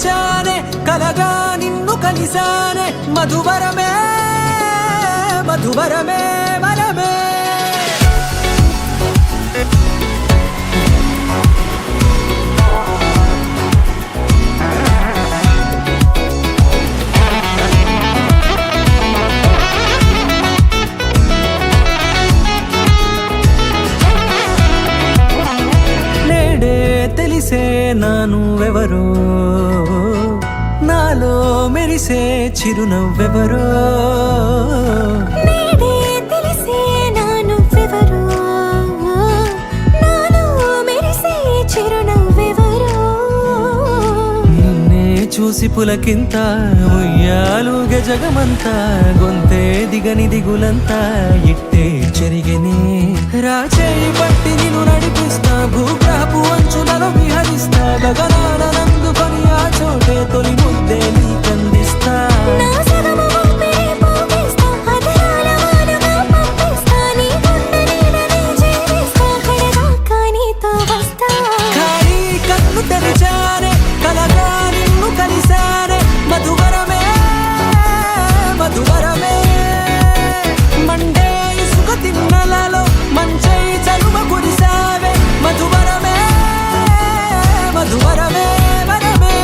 మరిచానే కలగా నిన్ను కలిసానే మధువరమే మధువరమే వరమే తెలిసే నానువెవరో నాలో మెరిసే చిరునవ్వెవరో నేడే తెలిసే నానువెవరో నాలో మెరిసే చిరునవ్వెవరో నిన్నే చూసి పులకింత ఉయ్యాలుగే జగమంతా గొంతే దిగని దిగులంతా ఇట్టే చెరిగెనే రాచేయి పట్టి నిన్ను నడిపిస్తా భూగ్రహపు అంచులలో విహరిస్తా గగనాల నందుకొని ఆ చోటే తొలి ముద్దే నీకందిస్తా నా సగము ఊపిరి పోగిస్తా అధరాల వానగా పంపిస్తా నీ గుండె నీడనే చేరిస్తా కడదాకా నీతో వస్తా ఖాళీ కన్ను తెరిచానే కలగా నిన్ను కలిసానే మధువరమే మధువరమే మండే ఇసుక తిన్నలలో మంచై చలువ కురిసావే మధువరమే మధువరమే వరమే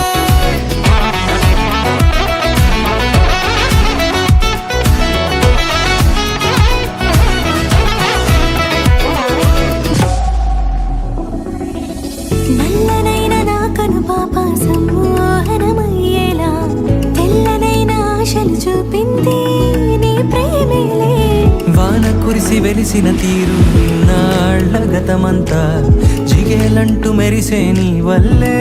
నల్లనైన నా కనుపాప సమ్మోహనమయ్యేలా తెల్లనైన ఆశలు చూపింది నీ ప్రేమేలే వాన కురిసి వెలిసిన తీరు నాళ్ళ గతమంతా జిగేలంటూ మెరిసే నీ వల్లే